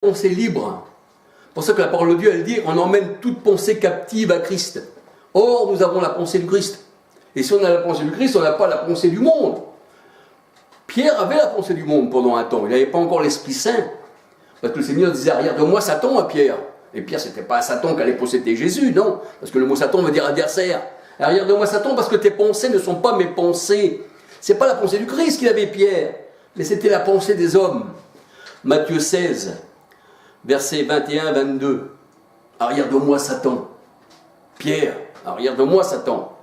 pensée libre. C'est pour ça que la parole de Dieu, elle dit, on emmène toute pensée captive à Christ. Or, nous avons la pensée du Christ. Et si on a la pensée du Christ, on n'a pas la pensée du monde. Pierre avait la pensée du monde pendant un temps. Il n'avait pas encore l'Esprit Saint. Parce que le Seigneur disait, arrière de moi Satan à Pierre. Et Pierre, c'était pas Satan qui allait posséder Jésus, non. Parce que le mot Satan veut dire adversaire. Arrière de moi Satan, parce que tes pensées ne sont pas mes pensées. C'est pas la pensée du Christ qu'il avait Pierre, mais c'était la pensée des hommes. Matthieu 16, versets 21-22. Arrière de moi Satan. Pierre, arrière de moi Satan.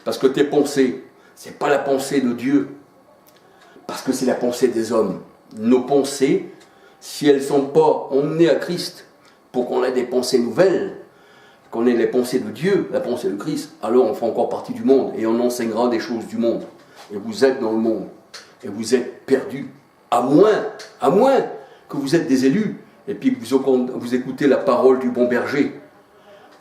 Parce que tes pensées, c'est pas la pensée de Dieu. Parce que c'est la pensée des hommes. Nos pensées, si elles ne sont pas emmenées à Christ, pour qu'on ait des pensées nouvelles, qu'on ait les pensées de Dieu, la pensée de Christ, alors on fait encore partie du monde et on enseignera des choses du monde. Et vous êtes dans le monde. Et vous êtes perdus. À moins que vous êtes des élus et puis que vous écoutez la parole du bon berger.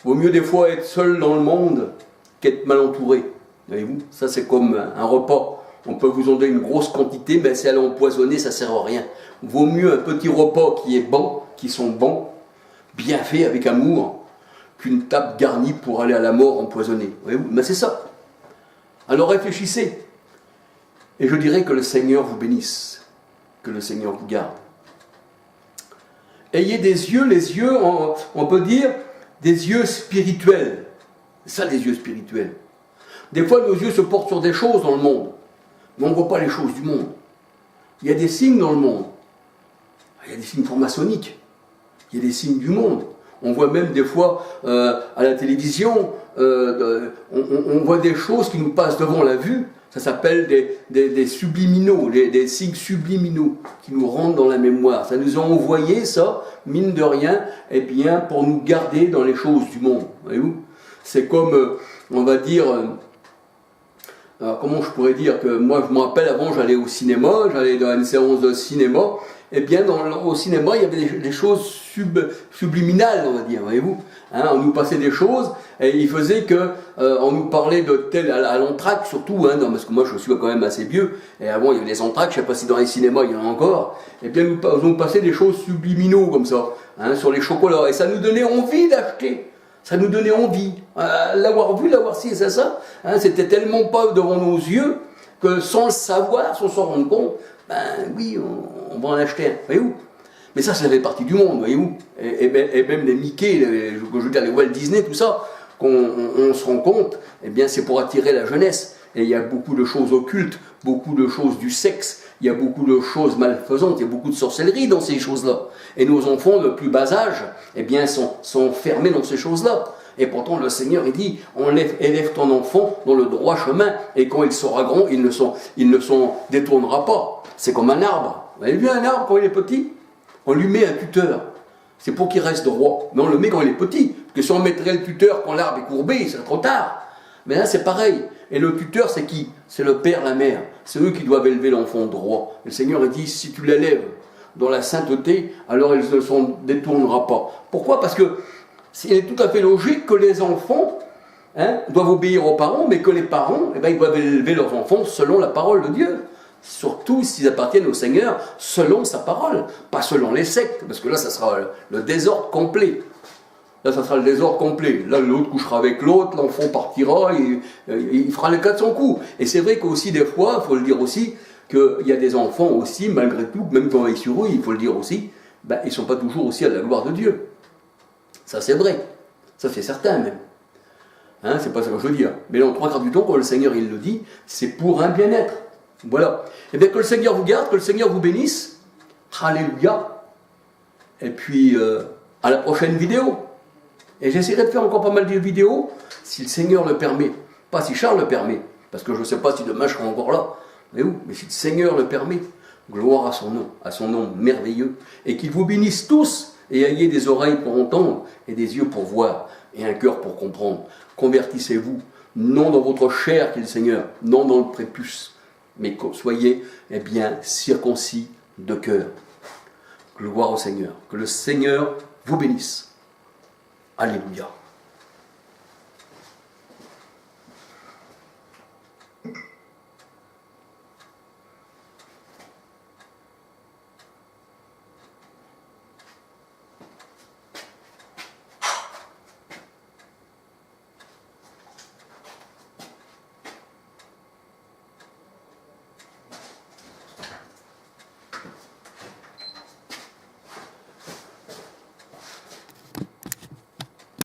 Vaut mieux des fois être seul dans le monde qu'être mal entouré. Voyez-vous, ça c'est comme un repas. On peut vous en donner une grosse quantité, mais si elle est empoisonnée, ça ne sert à rien. Vaut mieux un petit repas qui est bon, qui sont bons, bien fait avec amour, qu'une table garnie pour aller à la mort empoisonnée. Voyez-vous, mais c'est ça. Alors réfléchissez. Et je dirais que le Seigneur vous bénisse, que le Seigneur vous garde. Ayez des yeux, les yeux, on peut dire, des yeux spirituels. C'est ça, des yeux spirituels. Des fois, nos yeux se portent sur des choses dans le monde, mais on ne voit pas les choses du monde. Il y a des signes dans le monde. Il y a des signes francs-maçonniques. Il y a des signes du monde. On voit même des fois à la télévision, on voit des choses qui nous passent devant la vue. Ça s'appelle des subliminaux, des signes subliminaux qui nous rentrent dans la mémoire. Ça nous a envoyé ça, mine de rien, eh bien, pour nous garder dans les choses du monde. Voyez-vous ? C'est comme, on va dire, comment je pourrais dire que moi je me rappelle avant j'allais au cinéma, j'allais dans une séance de cinéma, et bien au cinéma il y avait des choses subliminales, on va dire, voyez-vous, hein, on nous passait des choses et il faisait que on nous parlait de tel à l'entracte surtout, hein, parce que moi je suis quand même assez vieux et avant il y avait des entractes, je ne sais pas si dans les cinémas il y en a encore, et bien on nous passait des choses subliminaux comme ça, hein, sur les chocolats, et ça nous donnait envie d'acheter. Ça nous donnait envie, l'avoir vu, l'avoir si, c'est ça. Hein, c'était tellement pas devant nos yeux que sans le savoir, sans s'en rendre compte, ben oui, on va en acheter un, voyez-vous. Mais ça fait partie du monde, voyez-vous. Et même les Mickey, je veux dire les Walt Disney, tout ça, qu'on se rend compte, eh bien c'est pour attirer la jeunesse. Et il y a beaucoup de choses occultes, beaucoup de choses du sexe, il y a beaucoup de choses malfaisantes, il y a beaucoup de sorcellerie dans ces choses-là. Et nos enfants de plus bas âge, eh bien, sont fermés dans ces choses-là. Et pourtant, le Seigneur, il dit, élève ton enfant dans le droit chemin, et quand il sera grand, il ne s'en détournera pas. C'est comme un arbre. Vous avez vu un arbre quand il est petit? On lui met un tuteur. C'est pour qu'il reste droit. Mais on le met quand il est petit. Parce que si on mettrait le tuteur quand l'arbre est courbé, c'est trop tard. Mais là, c'est pareil. Et le tuteur, c'est qui? C'est le père, la mère. C'est eux qui doivent élever l'enfant droit. Et le Seigneur, il dit, si tu l'élèves dans la sainteté, alors il ne s'en détournera pas. Pourquoi? Parce que il est tout à fait logique que les enfants doivent obéir aux parents, mais que les parents, eh bien, ils doivent élever leurs enfants selon la parole de Dieu. Surtout s'ils appartiennent au Seigneur selon sa parole, pas selon les sectes, parce que là, ça sera le désordre complet. Là, ça sera le désordre complet. Là, l'autre couchera avec l'autre, l'enfant partira, il fera les 400 coups. Et c'est vrai qu'aussi, des fois, il faut le dire aussi, qu'il y a des enfants aussi, malgré tout, même quand on est sur eux, il faut le dire aussi, ben, ils ne sont pas toujours aussi à la gloire de Dieu. Ça, c'est vrai. Ça, c'est certain, même. Hein, c'est pas ça que je veux dire. Mais dans 3 quarts du temps, quand le Seigneur, il le dit, c'est pour un bien-être. Voilà. Et bien, que le Seigneur vous garde, que le Seigneur vous bénisse. Alléluia. Et puis, à la prochaine vidéo. Et j'essaierai de faire encore pas mal de vidéos, si le Seigneur le permet. Pas si Charles le permet, parce que je ne sais pas si demain je serai encore là. Mais si le Seigneur le permet, gloire à son nom merveilleux. Et qu'il vous bénisse tous, et ayez des oreilles pour entendre, et des yeux pour voir, et un cœur pour comprendre. Convertissez-vous, non dans votre chair qu'est le Seigneur, non dans le prépuce, mais soyez, eh bien, circoncis de cœur. Gloire au Seigneur. Que le Seigneur vous bénisse. Alléluia.